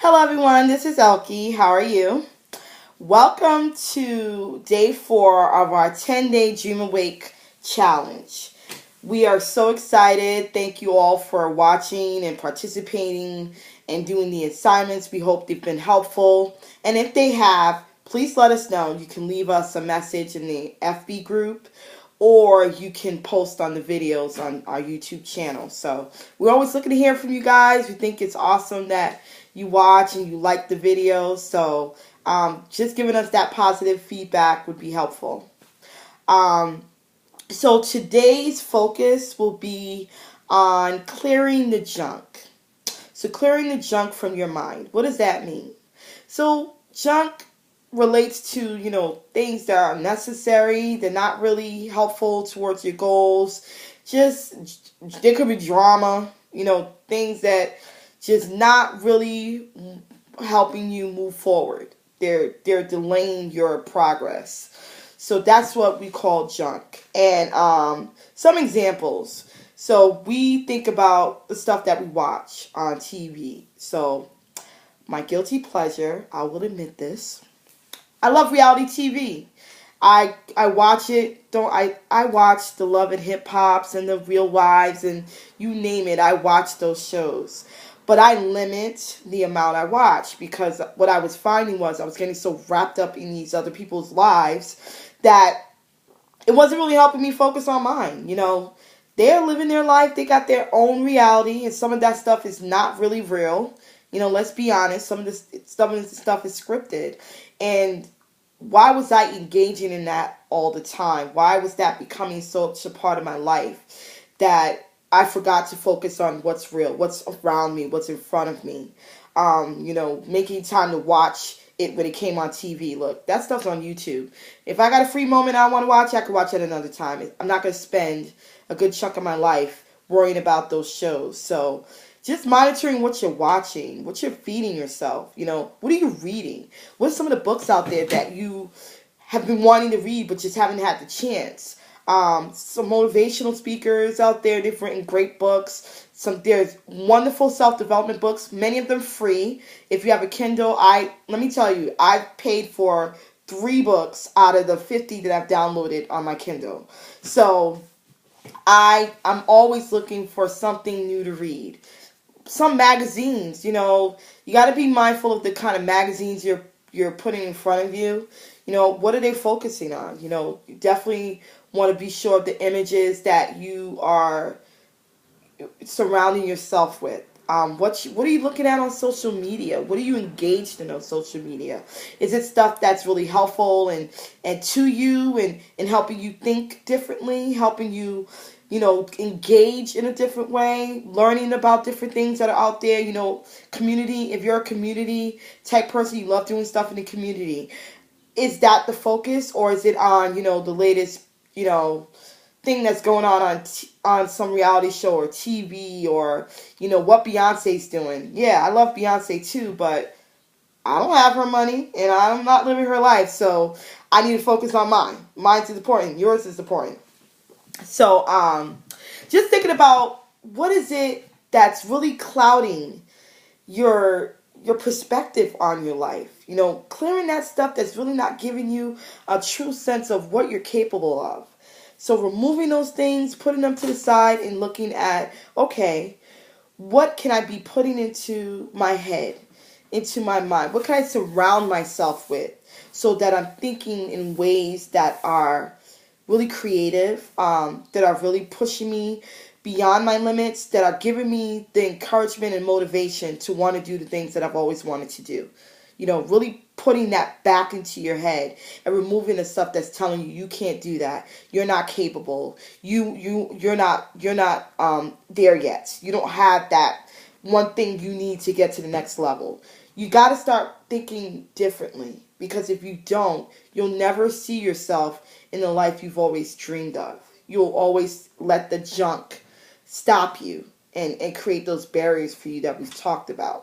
Hello, everyone. This is Elkie. How are you? Welcome to day 4 of our 10-day Dream Awake challenge. We are so excited. Thank you all for watching and participating and doing the assignments. We hope they've been helpful. And if they have, please let us know. You can leave us a message in the FB group, or you can post on the videos on our YouTube channel. So we're always looking to hear from you guys. We think it's awesome that you watch and you like the videos. So just giving us that positive feedback would be helpful. So today's focus will be on clearing the junk. So clearing the junk from your mind. What does that mean? So junk relates to, things that are necessary. They're not really helpful towards your goals. Just, there could be drama, things that just not really helping you move forward. They're delaying your progress. So that's what we call junk. And some examples. So we think about the stuff that we watch on TV. So my guilty pleasure, I will admit this. I love reality TV. I watch it. I watch the Love and Hip Hops and the Real Wives and you name it. I watch those shows. But I limit the amount I watch because what I was finding was I was getting so wrapped up in these other people's lives that it wasn't really helping me focus on mine. They're living their life. They got their own reality, and some of that stuff is not really real. Let's be honest. Some of this stuff is scripted. And why was I engaging in that all the time? Why was that becoming such a part of my life that I forgot to focus on what's real, what's around me, what's in front of me? Making time to watch it when it came on TV. Look, that stuff's on YouTube. If I got a free moment I want to watch, I can watch it another time. I'm not going to spend a good chunk of my life worrying about those shows. So just monitoring what you're watching, what you're feeding yourself. What are you reading? What's some of the books out there that you have been wanting to read but just haven't had the chance? Some motivational speakers out there, they've written great books. There's wonderful self-development books, many of them free. If you have a Kindle, let me tell you, I've paid for 3 books out of the 50 that I've downloaded on my Kindle. So I'm always looking for something new to read. Some magazines, you got to be mindful of the kind of magazines you're putting in front of you. What are they focusing on? You definitely want to be sure of the images that you are surrounding yourself with. What are you looking at on social media? What are you engaged in on social media? Is it stuff that's really helpful and to you and helping you think differently, helping you engage in a different way, learning about different things that are out there, community. If you're a community type person, you love doing stuff in the community. Is that the focus, or is it on, the latest, thing that's going on some reality show or TV, or, what Beyonce's doing? Yeah, I love Beyonce too, but I don't have her money and I'm not living her life. So I need to focus on mine. Mine's is important. Yours is important. So, just thinking about what is it that's really clouding your perspective on your life. Clearing that stuff that's really not giving you a true sense of what you're capable of. So removing those things, putting them to the side and looking at, okay, what can I be putting into my head, into my mind? What can I surround myself with so that I'm thinking in ways that are really creative, that are really pushing me beyond my limits, that are giving me the encouragement and motivation to want to do the things that I've always wanted to do. Really putting that back into your head and removing the stuff that's telling you you can't do that. You're not capable. You're not there yet. You don't have that one thing you need to get to the next level. You got to start thinking differently, because if you don't, you'll never see yourself in the life you've always dreamed of. You'll always let the junk stop you and create those barriers for you that we've talked about.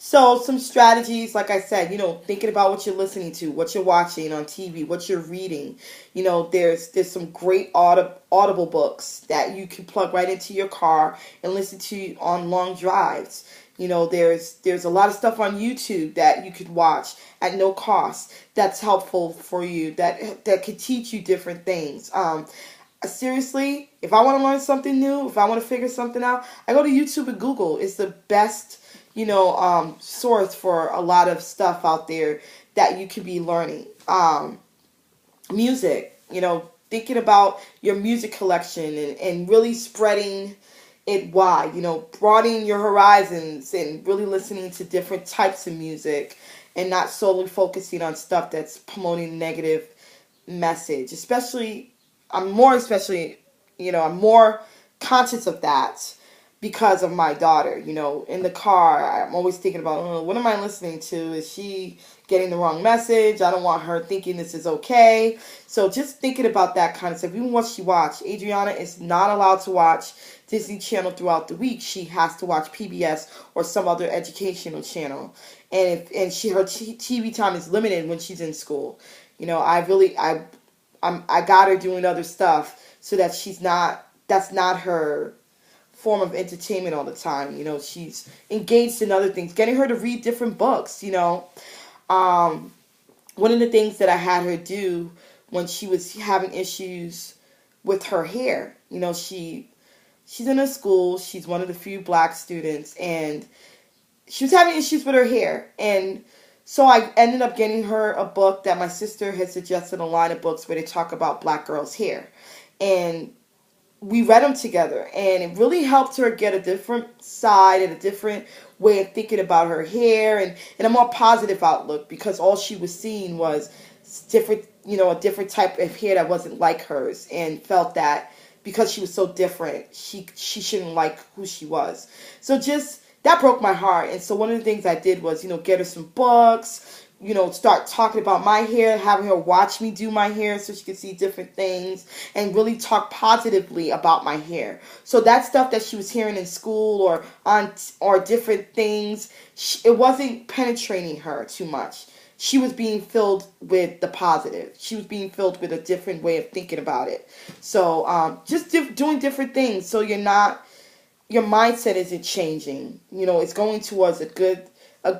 So some strategies, like I said, thinking about what you're listening to, what you're watching on TV, what you're reading. There's some great audible books that you can plug right into your car and listen to on long drives. There's a lot of stuff on YouTube that you could watch at no cost that's helpful for you, that could teach you different things. Seriously, if I want to learn something new, if I want to figure something out, I go to YouTube and Google. It's the best, source for a lot of stuff out there that you could be learning. Music, thinking about your music collection, and really spreading it wide, broadening your horizons and really listening to different types of music and not solely focusing on stuff that's promoting negative message. I'm more conscious of that because of my daughter. In the car, I'm always thinking about, what am I listening to? Is she getting the wrong message? I don't want her thinking this is okay. So just thinking about that kind of stuff. Even what she watched. Adriana is not allowed to watch Disney Channel throughout the week. She has to watch PBS or some other educational channel. And her TV time is limited when she's in school. I got her doing other stuff so that that's not her form of entertainment all the time. She's engaged in other things, getting her to read different books. One of the things that I had her do when she was having issues with her hair, she's in a school, she's one of the few black students, and she was having issues with her hair. And so I ended up getting her a book that my sister had suggested, a line of books where they talk about black girls' hair. And we read them together, and it really helped her get a different side and a different way of thinking about her hair, and a more positive outlook, because all she was seeing was different, a different type of hair that wasn't like hers, and felt that because she was so different, she shouldn't like who she was. So just that broke my heart. And so one of the things I did was, get her some books, start talking about my hair, having her watch me do my hair so she could see different things, and really talk positively about my hair. So that stuff that she was hearing in school or different things, it wasn't penetrating her too much. She was being filled with the positive. She was being filled with a different way of thinking about it. So just doing different things so your mindset isn't changing. It's going towards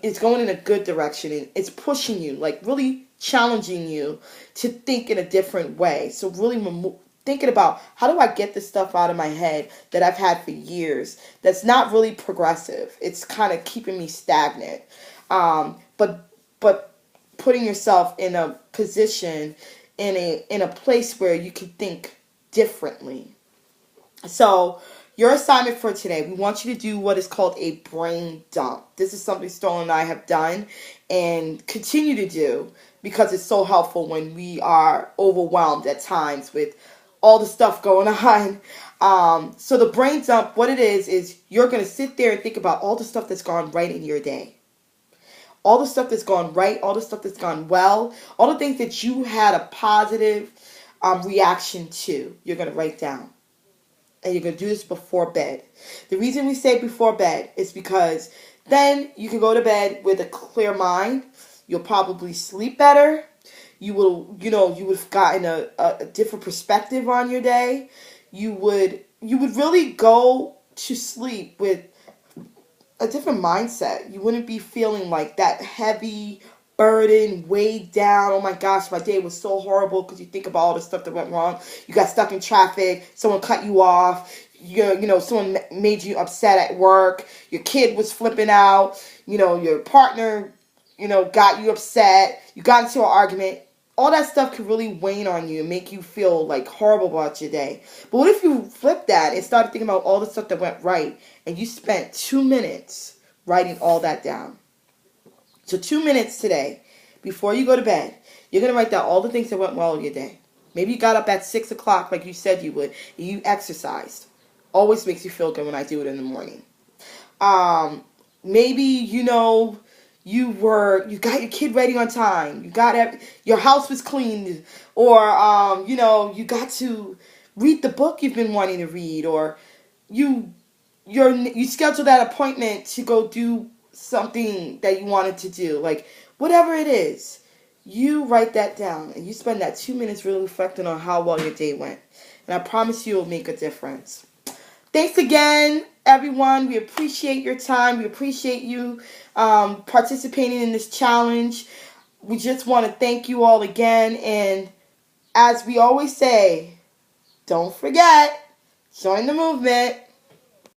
it's going in a good direction, and it's pushing you, like really challenging you to think in a different way. So really thinking about, how do I get this stuff out of my head that I've had for years that's not really progressive? It's kind of keeping me stagnant. But putting yourself in a position, in a place where you can think differently. So your assignment for today, we want you to do what is called a brain dump. This is something Stolen and I have done and continue to do because it's so helpful when we are overwhelmed at times with all the stuff going on. So the brain dump, what it is you're going to sit there and think about all the stuff that's gone right in your day. All the stuff that's gone right, all the stuff that's gone well, all the things that you had a positive reaction to, you're going to write down. And you're going to do this before bed. The reason we say before bed is because then you can go to bed with a clear mind. You'll probably sleep better. You would have gotten a different perspective on your day. You would really go to sleep with a different mindset. You wouldn't be feeling like that heavy burden, weighed down. Oh my gosh, my day was so horrible, because you think about all the stuff that went wrong. You got stuck in traffic. Someone cut you off. Someone made you upset at work. Your kid was flipping out. Your partner, got you upset. You got into an argument. All that stuff could really weigh on you and make you feel like horrible about your day. But what if you flip that and started thinking about all the stuff that went right, and you spent 2 minutes writing all that down? So 2 minutes today, before you go to bed, you're going to write down all the things that went well in your day. Maybe you got up at 6 o'clock like you said you would, and you exercised. Always makes you feel good when I do it in the morning. Maybe, you got your kid ready on time. Your house was cleaned. Or, you got to read the book you've been wanting to read. Or you scheduled that appointment to go do something that you wanted to do. Like, whatever it is, you write that down. And you spend that 2 minutes really reflecting on how well your day went. And I promise you it'll make a difference. Thanks again, everyone. We appreciate your time. We appreciate you participating in this challenge. We just want to thank you all again. And as we always say, don't forget, join the movement.